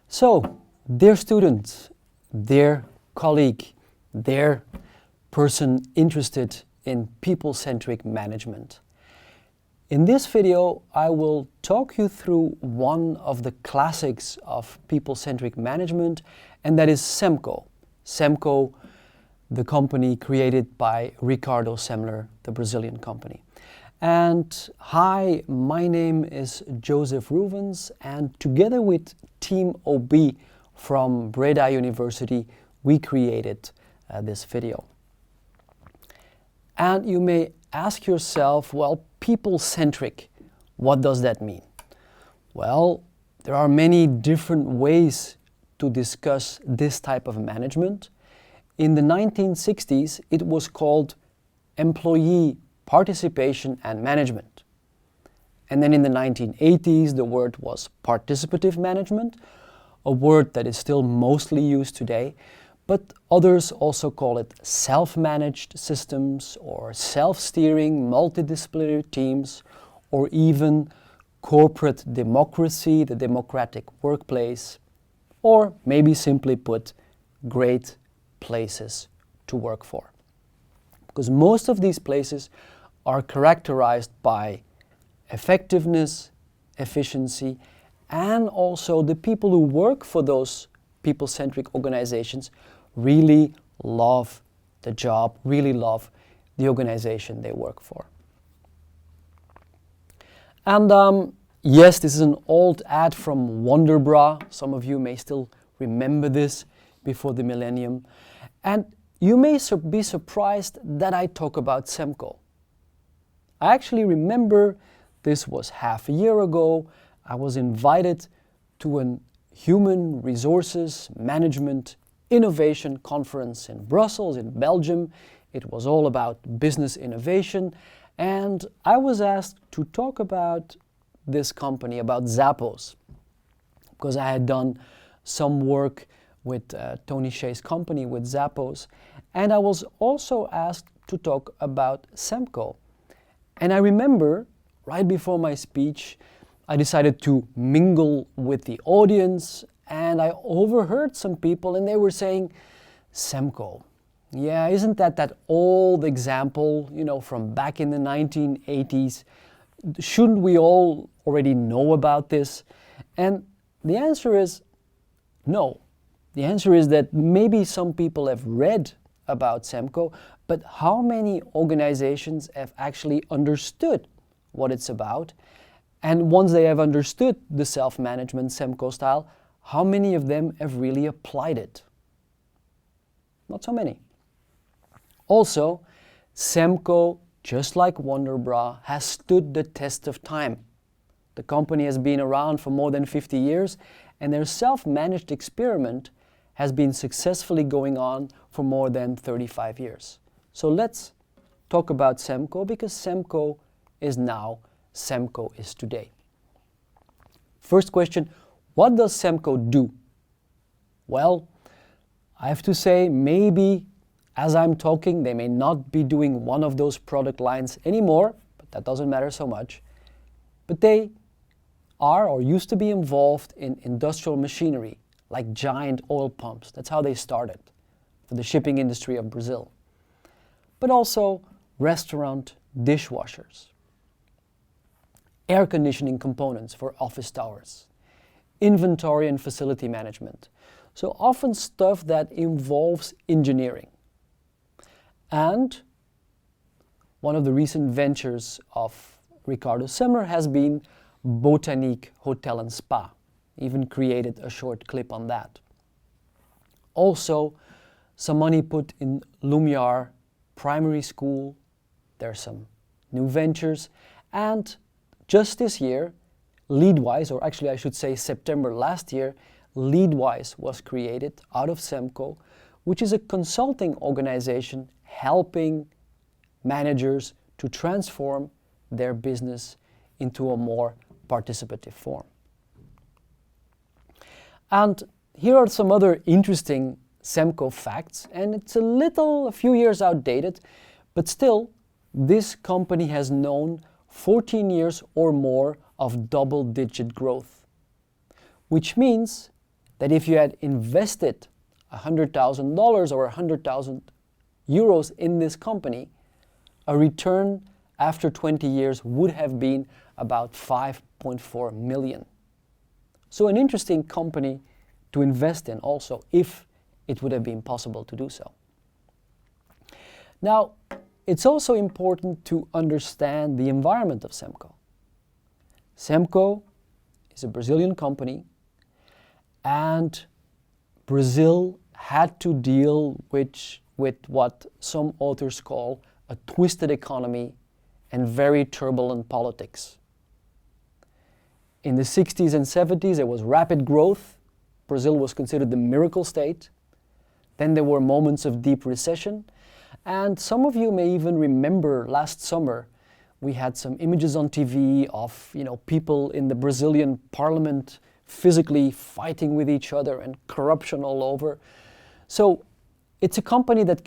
So, dear student, dear colleague, dear person interested in people-centric management. In this video, I will talk you through one of the classics of people-centric management, and that is SEMCO. SEMCO, the company created by Ricardo Semler, the Brazilian company. And hi, my name is Joseph Ruvens, and together with Team OB from Breda University, we created this video. And you may ask yourself, well, people-centric, what does that mean? Well, there are many different ways to discuss this type of management. In the 1960s, it was called employee participation and management. And then in the 1980s, the word was participative management, a word that is still mostly used today, but others also call it self-managed systems or self-steering multidisciplinary teams, or even corporate democracy, the democratic workplace, or maybe simply put, great places to work for. Because most of these places are characterized by effectiveness, efficiency, and also the people who work for those people-centric organizations really love the job, really love the organization they work for. And yes, this is an old ad from Wonderbra. Some of you may still remember this before the millennium. And you may be surprised that I talk about SEMCO. I actually remember this was half a year ago. I was invited to a Human Resources Management Innovation Conference in Brussels, in Belgium. It was all about business innovation. And I was asked to talk about this company, about Zappos, because I had done some work with Tony Hsieh's company, with Zappos. And I was also asked to talk about SEMCO. And I remember, right before my speech, I decided to mingle with the audience, and I overheard some people, and they were saying, SEMCO, yeah, isn't that old example, from back in the 1980s? Shouldn't we all already know about this? And the answer is no. The answer is that maybe some people have read about SEMCO, but how many organizations have actually understood what it's about? And once they have understood the self-management SEMCO style, how many of them have really applied it? Not so many. Also, SEMCO, just like Wonderbra, has stood the test of time. The company has been around for more than 50 years, and their self-managed experiment has been successfully going on for more than 35 years. So let's talk about SEMCO, because SEMCO is now, SEMCO is today. First question, what does SEMCO do? Well, I have to say, maybe as I'm talking, they may not be doing one of those product lines anymore, but that doesn't matter so much. But they are or used to be involved in industrial machinery, like giant oil pumps. That's how they started for the shipping industry of Brazil. But also restaurant dishwashers, air conditioning components for office towers, inventory and facility management. So often stuff that involves engineering. And one of the recent ventures of Ricardo Semler has been Botanique Hotel and Spa. Even created a short clip on that. Also, some money put in Lumiar Primary School. There's some new ventures. And just this year, LeadWise, or actually I should say September last year, LeadWise was created out of SEMCO, which is a consulting organization helping managers to transform their business into a more participative form. And here are some other interesting SEMCO facts, and it's a few years outdated, but still, this company has known 14 years or more of double-digit growth, which means that if you had invested $100,000 or 100,000 euros in this company, a return after 20 years would have been about 5.4 million. So an interesting company to invest in also, if it would have been possible to do so. Now, it's also important to understand the environment of SEMCO. SEMCO is a Brazilian company, and Brazil had to deal with what some authors call a twisted economy and very turbulent politics. In the 60s and 70s, there was rapid growth. Brazil was considered the miracle state. Then there were moments of deep recession. And some of you may even remember last summer, we had some images on TV of people in the Brazilian parliament physically fighting with each other and corruption all over. So it's a country that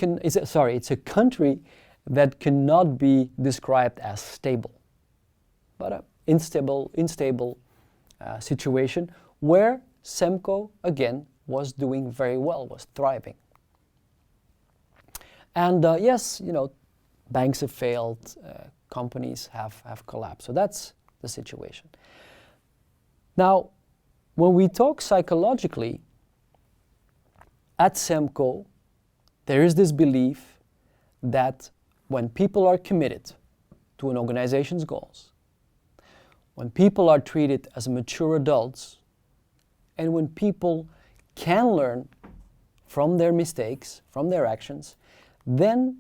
cannot be described as stable, but an unstable situation where SEMCO again was doing very well, was thriving. And yes, banks have failed, companies have collapsed. So that's the situation. Now, when we talk psychologically, at SEMCO, there is this belief that when people are committed to an organization's goals, when people are treated as mature adults, and when people can learn from their mistakes, from their actions, then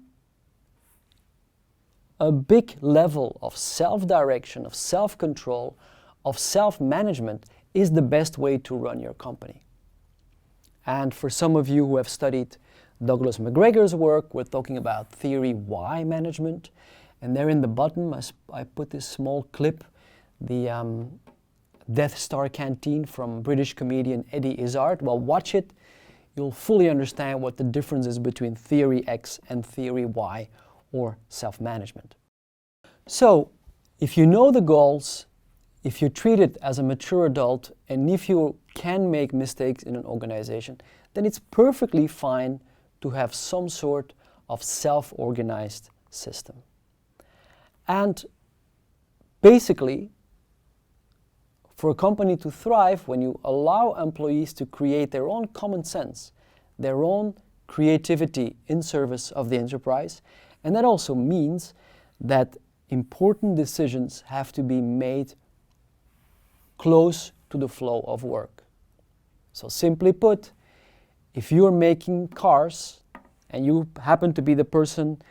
a big level of self-direction, of self-control, of self-management is the best way to run your company. And for some of you who have studied Douglas McGregor's work, we're talking about theory Y management. And there in the bottom, I put this small clip, the Death Star Canteen from British comedian Eddie Izzard. Well, watch it. You'll fully understand what the difference is between theory X and theory Y, or self-management. So, if you know the goals, if you treat it as a mature adult, and if you can make mistakes in an organization, then it's perfectly fine to have some sort of self-organized system. And basically, for a company to thrive, when you allow employees to create their own common sense, their own creativity in service of the enterprise, and that also means that important decisions have to be made close to the flow of work. So simply put, if you're making cars and you happen to be the person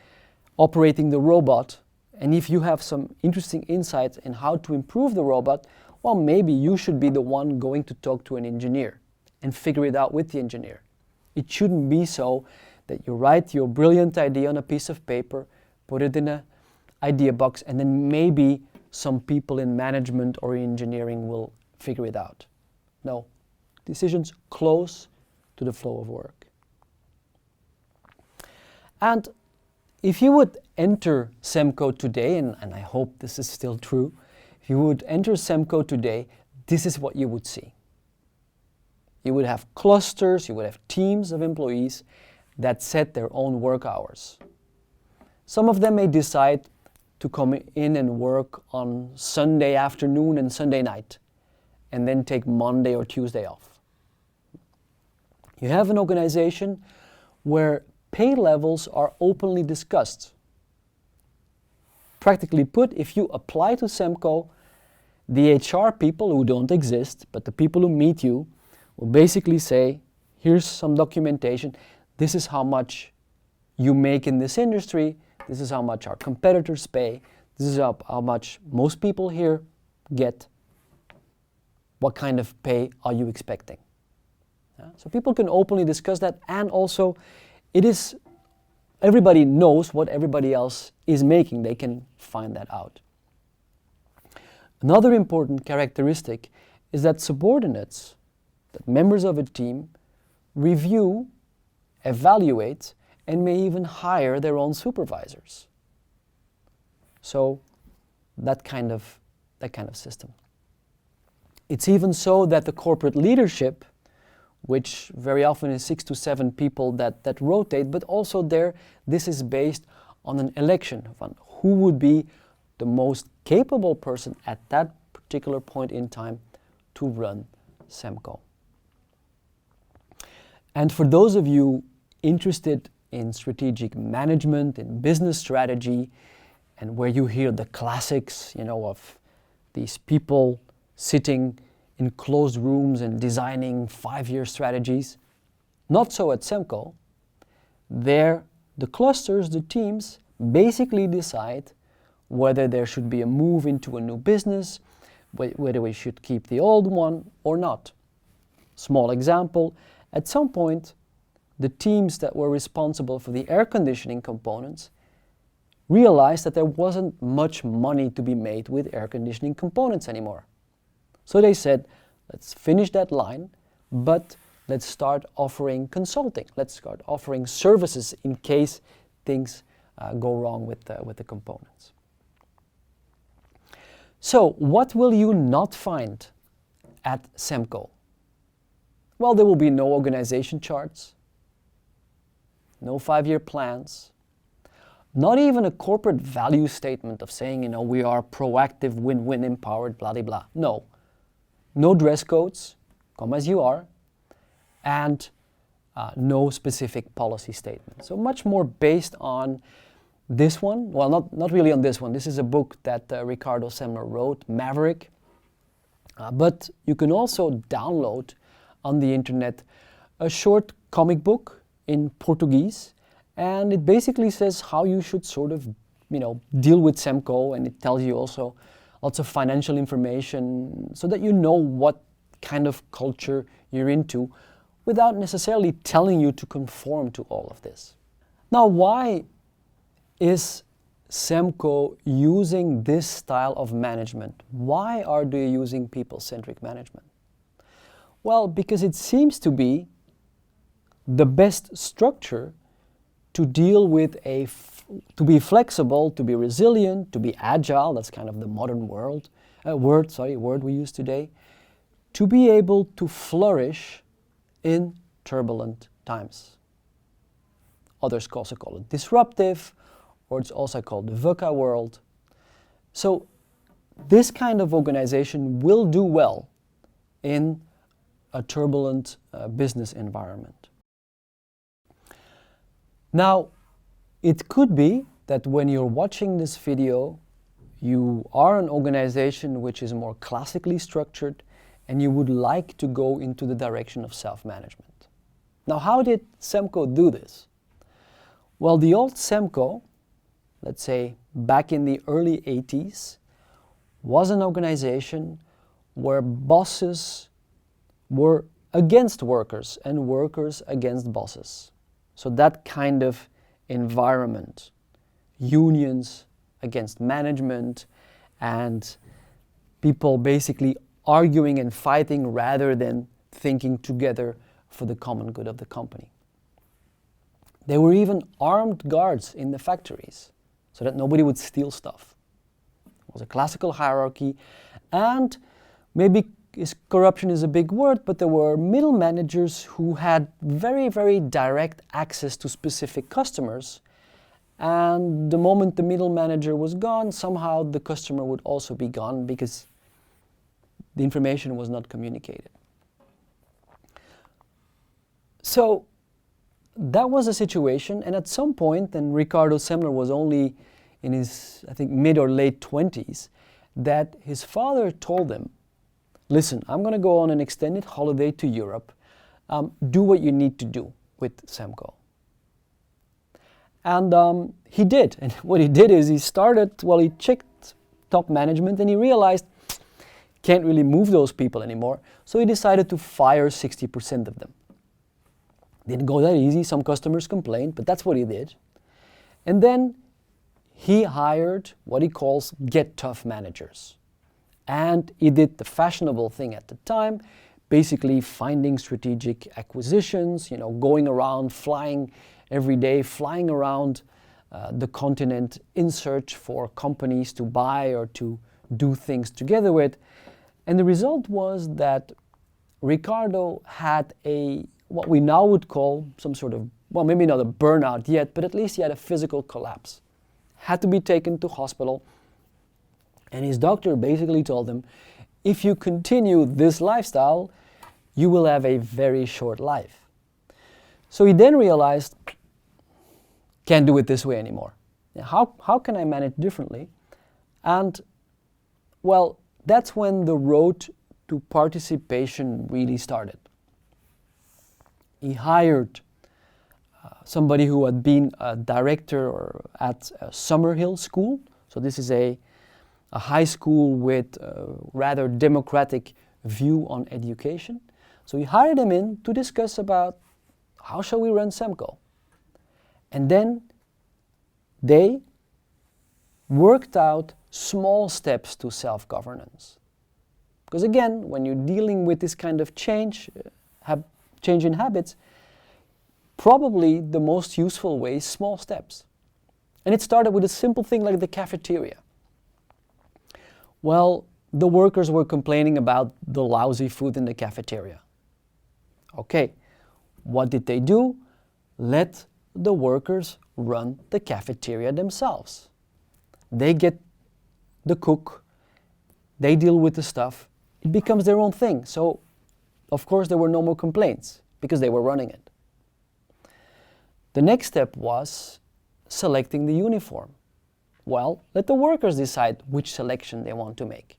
operating the robot, and if you have some interesting insights in how to improve the robot, well, maybe you should be the one going to talk to an engineer and figure it out with the engineer. It shouldn't be so that you write your brilliant idea on a piece of paper, put it in an idea box, and then maybe some people in management or engineering will figure it out. No, decisions close to the flow of work. And if you would enter SEMCO today, and I hope this is still true, if you would enter SEMCO today, this is what you would see. You would have clusters, you would have teams of employees that set their own work hours. Some of them may decide to come in and work on Sunday afternoon and Sunday night, and then take Monday or Tuesday off. You have an organization where pay levels are openly discussed. Practically put, if you apply to SEMCO, the HR people who don't exist, but the people who meet you, will basically say, here's some documentation, this is how much you make in this industry, this is how much our competitors pay, this is how much most people here get. What kind of pay are you expecting? So people can openly discuss that, and also everybody knows what everybody else is making. They can find that out. Another important characteristic is that subordinates, that members of a team, review, evaluate, and may even hire their own supervisors. So that kind of system. It's even so that the corporate leadership, which very often is 6 to 7 people that rotate, but also there, this is based on an election of who would be the most capable person at that particular point in time to run SEMCO. And for those of you interested in strategic management, in business strategy, and where you hear the classics, of these people sitting in closed rooms and designing 5-year strategies, not so at SEMCO. There, the clusters, the teams, basically decide whether there should be a move into a new business, whether we should keep the old one or not. Small example, at some point, the teams that were responsible for the air conditioning components realized that there wasn't much money to be made with air conditioning components anymore. So they said, let's finish that line, but let's start offering consulting. Let's start offering services in case things go wrong with the components. So what will you not find at SEMCO? Well, there will be no organization charts, no 5-year plans, not even a corporate value statement of saying, we are proactive, win-win, empowered, blah, blah, blah. No. No dress codes, come as you are, and no specific policy statement. So much more based on this one. Well, not really on this one. This is a book that Ricardo Semler wrote, Maverick. But you can also download on the internet a short comic book in Portuguese, and it basically says how you should sort of, deal with SEMCO, and it tells you also lots of financial information so that you know what kind of culture you're into without necessarily telling you to conform to all of this. Now, why is SEMCO using this style of management? Why are they using people-centric management? Well, because it seems to be the best structure to deal with to be flexible, to be resilient, to be agile, that's kind of the modern word we use today, to be able to flourish in turbulent times. Others also call it disruptive, or it's also called the VUCA world. So this kind of organization will do well in a turbulent business environment. Now, it could be that when you're watching this video, you are an organization which is more classically structured and you would like to go into the direction of self-management. Now, how did SEMCO do this? Well, the old SEMCO, let's say back in the early 80s, was an organization where bosses were against workers and workers against bosses. So that kind of environment, unions against management, and people basically arguing and fighting rather than thinking together for the common good of the company. There were even armed guards in the factories so that nobody would steal stuff. It was a classical hierarchy, and maybe corruption is a big word, but there were middle managers who had very, very direct access to specific customers, and the moment the middle manager was gone, somehow the customer would also be gone because the information was not communicated. So that was a situation, and at some point, and Ricardo Semler was only in his, I think, mid or late 20s, that his father told him, listen, I'm going to go on an extended holiday to Europe. Do what you need to do with SEMCO. And he did. And what he did is he checked top management and he realized can't really move those people anymore. So he decided to fire 60% of them. Didn't go that easy. Some customers complained, but that's what he did. And then he hired what he calls get tough managers. And he did the fashionable thing at the time, basically finding strategic acquisitions, going around, flying every day, flying around the continent in search for companies to buy or to do things together with. And the result was that Ricardo had what we now would call some sort of, well, maybe not a burnout yet, but at least he had a physical collapse. Had to be taken to hospital. And his doctor basically told him, if you continue this lifestyle, you will have a very short life. So he then realized, can't do it this way anymore. How can I manage differently? And, well, that's when the road to participation really started. He hired somebody who had been a director at Summerhill School. So this is a high school with a rather democratic view on education. So he hired him in to discuss about how shall we run SEMCO. And then they worked out small steps to self-governance. Because again, when you're dealing with this kind of change in habits, probably the most useful way is small steps. And it started with a simple thing like the cafeteria. Well, the workers were complaining about the lousy food in the cafeteria. Okay, what did they do? Let the workers run the cafeteria themselves. They get the cook, they deal with the stuff, it becomes their own thing. So, of course, there were no more complaints because they were running it. The next step was selecting the uniform. Well, let the workers decide which selection they want to make.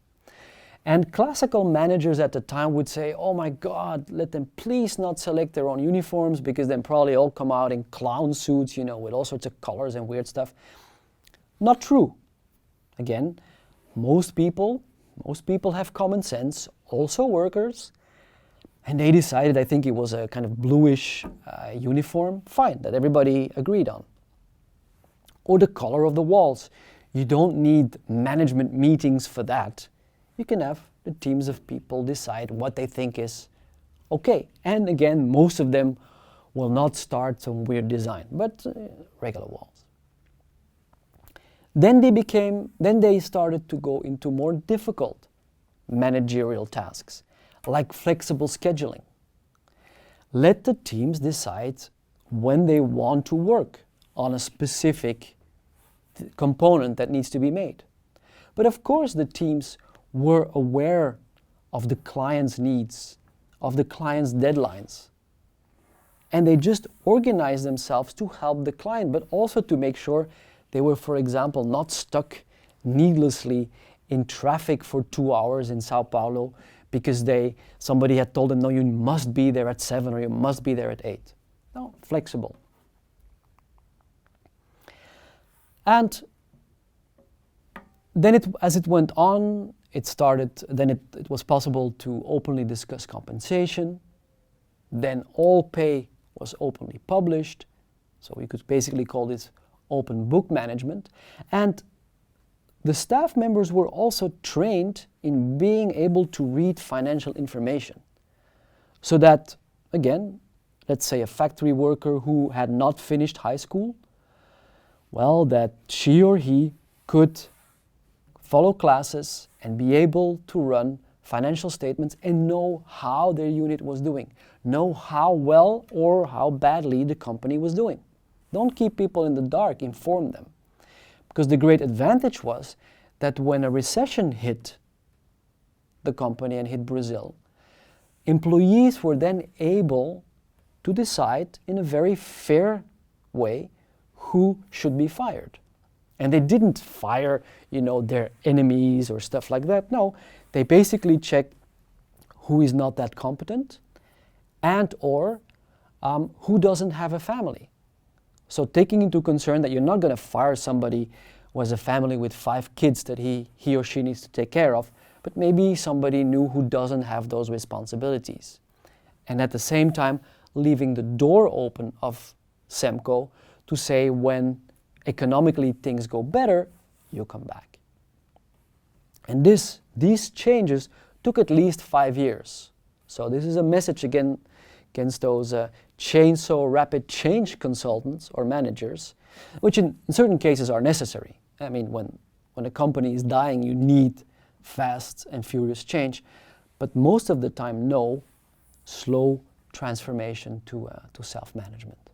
And classical managers at the time would say, oh my God, let them please not select their own uniforms because then probably all come out in clown suits, with all sorts of colors and weird stuff. Not true. Again, most people have common sense, also workers, and they decided, I think it was a kind of bluish uniform, fine, that everybody agreed on. Or the color of the walls. You don't need management meetings for that. You can have the teams of people decide what they think is okay. And again, most of them will not start some weird design, but regular walls. Then they started to go into more difficult managerial tasks, like flexible scheduling. Let the teams decide when they want to work on a specific component that needs to be made. But of course the teams were aware of the client's needs, of the client's deadlines. And they just organized themselves to help the client, but also to make sure they were, for example, not stuck needlessly in traffic for 2 hours in Sao Paulo because somebody had told them, no, you must be there at 7 or you must be there at 8. No, flexible. And then as it went on, it was possible to openly discuss compensation. Then all pay was openly published. So we could basically call this open book management. And the staff members were also trained in being able to read financial information. So that, again, let's say a factory worker who had not finished high school, well, that she or he could follow classes and be able to run financial statements and know how their unit was doing, know how well or how badly the company was doing. Don't keep people in the dark, inform them. Because the great advantage was that when a recession hit the company and hit Brazil, employees were then able to decide in a very fair way who should be fired. And they didn't fire, their enemies or stuff like that. No, they basically checked who is not that competent and or who doesn't have a family. So taking into concern that you're not going to fire somebody who has a family with 5 kids that he or she needs to take care of, but maybe somebody new who doesn't have those responsibilities. And at the same time, leaving the door open of SEMCO to say when economically things go better, you come back. And these changes took at least 5 years. So this is a message again against those chainsaw rapid change consultants or managers, which in certain cases are necessary. I mean, when a company is dying, you need fast and furious change, but most of the time, no, slow transformation to self-management.